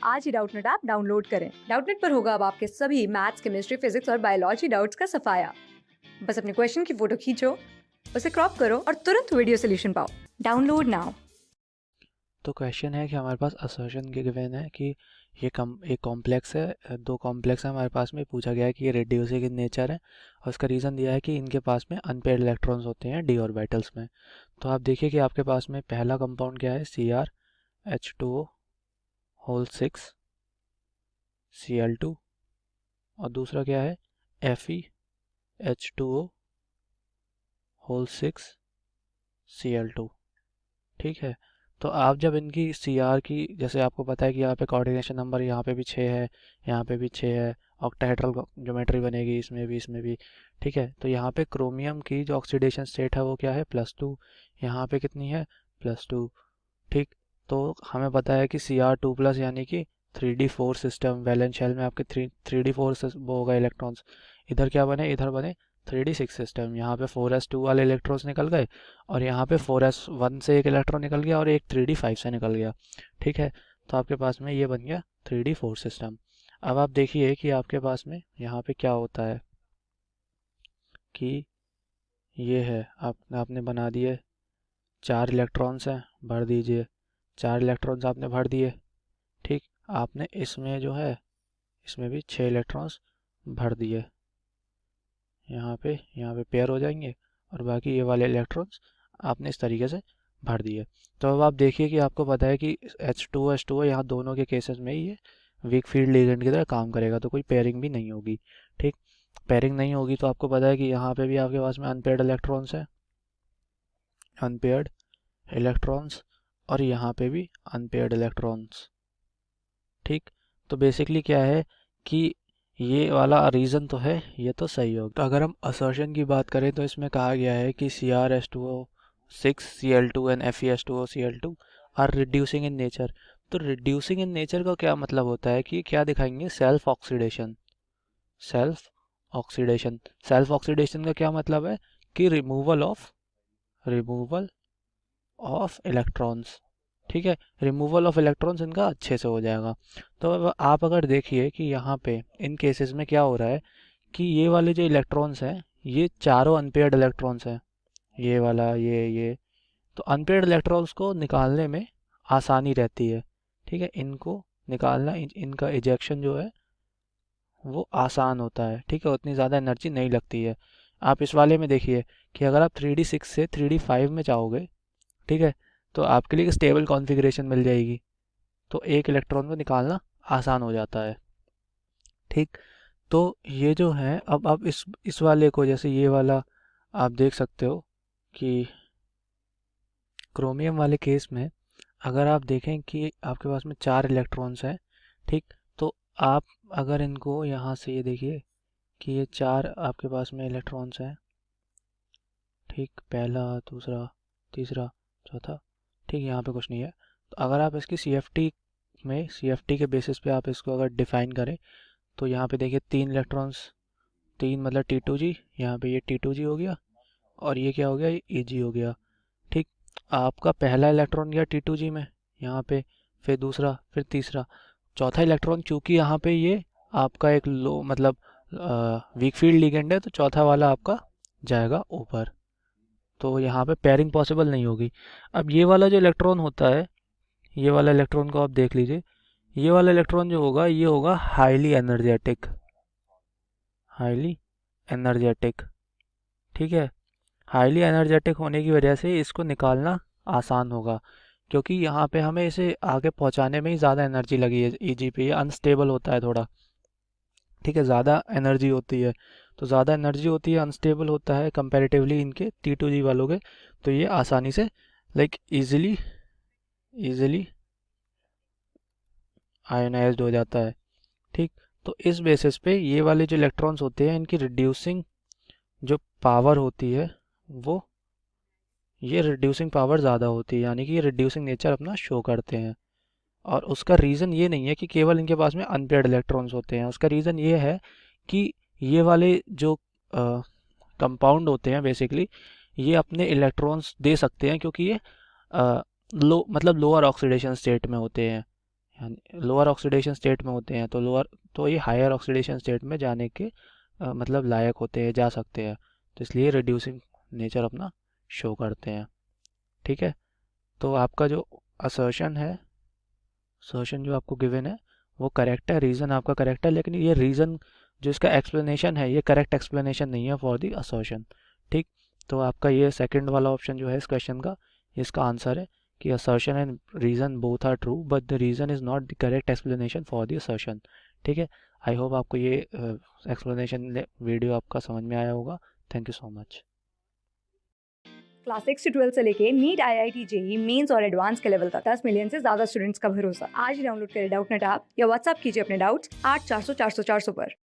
आज ही Doubtnut app download करें। Doubtnut पर होगा अब आपके सभी मैथ्स, केमिस्ट्री, फिजिक्स और बायोलॉजी डाउट्स का सफाया। बस अपने क्वेश्चन की फोटो खींचो, उसे क्रॉप करो और तुरंत वीडियो सोल्यूशन पाओ। Download now. तो क्वेश्चन है कि हमारे पास असर्शन गिवन है कि एक कॉम्प्लेक्स है, दो कॉम्प्लेक्स है हमारे पास में। पूछा गया है कि ये रिड्यूसिंग इन नेचर है और उसका रीज़न दिया है कि इनके पास में अनपेयर्ड इलेक्ट्रॉन्स होते हैं डी ऑर्बिटल्स में। तो आप देखिए कि आपके पास में पहला कंपाउंड क्या है, CrH2O होल 6 Cl2, और दूसरा क्या है, FeH2O होल 6 Cl2। ठीक है। तो आप जब इनकी Cr की, जैसे आपको पता है कि यहाँ पे कोऑर्डिनेशन नंबर यहाँ पे भी 6 है, यहाँ पे भी 6 है, ऑक्टाहेड्रल ज्योमेट्री बनेगी इसमें भी। ठीक है। तो यहाँ पे क्रोमियम की जो ऑक्सीडेशन स्टेट है वो क्या है, +2। यहाँ पे कितनी है, +2। ठीक। तो हमें पता है कि Cr2+ यानी कि 3d4 सिस्टम, वैलेंस शेल में आपके 3d4 वो होगा इलेक्ट्रॉन्स। इधर क्या बने, इधर बने 3d6 सिस्टम। यहाँ पे 4s2 वाले इलेक्ट्रॉन्स निकल गए और यहाँ पे 4s1 से एक इलेक्ट्रॉन निकल गया और एक 3d5 से निकल गया। ठीक है। तो आपके पास में ये बन गया 3d4 सिस्टम। अब आप देखिए कि आपके पास में यहाँ पे क्या होता है कि ये है, आपने बना दिए, 4 इलेक्ट्रॉन्स हैं, भर दीजिए। 4 इलेक्ट्रॉन्स आपने भर दिए। ठीक। आपने इसमें जो है, इसमें भी 6 इलेक्ट्रॉन्स भर दिए। यहाँ पे पेयर हो जाएंगे और बाकी ये वाले इलेक्ट्रॉन्स आपने इस तरीके से भर दिए। तो अब आप देखिए कि आपको पता है कि H2O यहाँ दोनों के केसेस में ये वीक फील्ड लिगेंड की तरह काम करेगा, तो कोई पेयरिंग भी नहीं होगी। ठीक। पेयरिंग नहीं होगी तो आपको पता है कि यहाँ पे भी आपके पास में अनपेयर्ड इलेक्ट्रॉन्स है, अनपेयर्ड इलेक्ट्रॉन्स, और यहाँ पे भी अनपेयर्ड इलेक्ट्रॉन्स। ठीक। तो बेसिकली क्या है कि ये वाला रीज़न तो है, ये तो सही होगा। तो अगर हम असर्शन की बात करें तो इसमें कहा गया है कि CrH2O6 Cl2 and FeH2O Cl2 are reducing in nature. तो रिड्यूसिंग इन नेचर का क्या मतलब होता है कि क्या दिखाएंगे, self oxidation. Self oxidation self oxidation का क्या मतलब है कि रिमूवल ऑफ इलेक्ट्रॉन्स। ठीक है। रिमूवल ऑफ इलेक्ट्रॉन्स इनका अच्छे से हो जाएगा। तो अब आप अगर देखिए कि यहाँ पे इन केसेस में क्या हो रहा है कि ये वाले जो इलेक्ट्रॉन्स हैं, ये चारों अनपेयर्ड इलेक्ट्रॉन्स हैं, ये वाला, ये। तो अनपेयर्ड इलेक्ट्रॉन्स को निकालने में आसानी रहती है। ठीक है। इनको निकालना, इनका इजेक्शन जो है वो आसान होता है। ठीक है। उतनी ज़्यादा एनर्जी नहीं लगती है। आप इस वाले में देखिए कि अगर आप 3d6 से 3d5 में चाहोगे, ठीक है, तो आपके लिए एक स्टेबल कॉन्फ़िगरेशन मिल जाएगी, तो एक इलेक्ट्रॉन को निकालना आसान हो जाता है। ठीक। तो ये जो है, अब आप इस वाले को, जैसे ये वाला आप देख सकते हो कि क्रोमियम वाले केस में अगर आप देखें कि आपके पास में 4 इलेक्ट्रॉन्स हैं। ठीक। तो आप अगर इनको यहाँ से, ये देखिए कि ये 4 आपके पास में इलेक्ट्रॉन्स हैं। ठीक। पहला, दूसरा, तीसरा, चौथा। ठीक। यहाँ पे कुछ नहीं है। तो अगर आप इसकी CFT के बेसिस पे आप इसको अगर डिफाइन करें तो यहाँ पे देखिए 3 इलेक्ट्रॉन्स, 3 मतलब T2G, यहाँ पे ये T2G हो गया और ये क्या हो गया, ये Eg हो गया। ठीक। आपका पहला इलेक्ट्रॉन गया T2G में, यहाँ पे, फिर दूसरा, फिर तीसरा, चौथा इलेक्ट्रॉन, चूंकि यहाँ पे ये आपका एक लो मतलब वीक फील्ड लिगेंड है, तो चौथा वाला आपका जाएगा ऊपर। तो यहाँ पे पेयरिंग पॉसिबल नहीं होगी। अब ये वाला जो इलेक्ट्रॉन होता है, ये वाला इलेक्ट्रॉन को आप देख लीजिए, ये वाला इलेक्ट्रॉन जो होगा ये होगा हाईली एनर्जेटिक, हाईली एनर्जेटिक। ठीक है। हाईली एनर्जेटिक होने की वजह से इसको निकालना आसान होगा, क्योंकि यहाँ पे हमें इसे आगे पहुँचाने में ही ज़्यादा एनर्जी लगी है। Eg पे ये अनस्टेबल होता है थोड़ा। ठीक है। ज़्यादा एनर्जी होती है, तो ज़्यादा एनर्जी होती है, अनस्टेबल होता है कंपैरेटिवली इनके T2G वालों के। तो ये आसानी से, लाइक इजीली आयोनाइज्ड हो जाता है। ठीक। तो इस बेसिस पे ये वाले जो इलेक्ट्रॉन्स होते हैं, इनकी रिड्यूसिंग जो पावर होती है, वो ये रिड्यूसिंग पावर ज़्यादा होती है, यानी कि ये रिड्यूसिंग नेचर अपना शो करते हैं। और उसका रीज़न ये नहीं है कि केवल इनके पास में अनपेयर्ड इलेक्ट्रॉन्स होते हैं। उसका रीज़न ये है कि ये वाले जो कंपाउंड होते हैं, बेसिकली ये अपने इलेक्ट्रॉन्स दे सकते हैं, क्योंकि ये लो मतलब लोअर ऑक्सीडेशन स्टेट में होते हैं। यानी लोअर ऑक्सीडेशन स्टेट में होते हैं, तो ये हायर ऑक्सीडेशन स्टेट में जाने के मतलब लायक होते हैं, जा सकते हैं, तो इसलिए रिड्यूसिंग नेचर अपना शो करते हैं। ठीक है, तो आपका जो असर्शन है, असर्शन जो आपको गिवन है वो करेक्ट है, रीज़न आपका करेक्ट है, लेकिन ये रीज़न जो इसका एक्सप्लेनेशन है ये करेक्ट एक्सप्लेनेशन नहीं है फॉर द असर्शन। ठीक, तो आपका ये सेकंड वाला ऑप्शन जो है इस क्वेश्चन का, इसका आंसर है कि assertion and reason both are true but the reason is not the correct explanation for the assertion. ठीक है, आई होप आपको ये एक्सप्लेनेशन वीडियो आपका समझ में आया होगा। Thank you so much. Class 6 से 12 से लेके नीट, IIT, जेई मेंस और एडवांस के लेवल तक 10 मिलियन से ज्यादा स्टूडेंट्स का भरोसा। आज ही डाउनलोड करें डाउटनेट ऐप या व्हाट्सएप कीजिए अपने डाउट्स 8400 400 400 पर।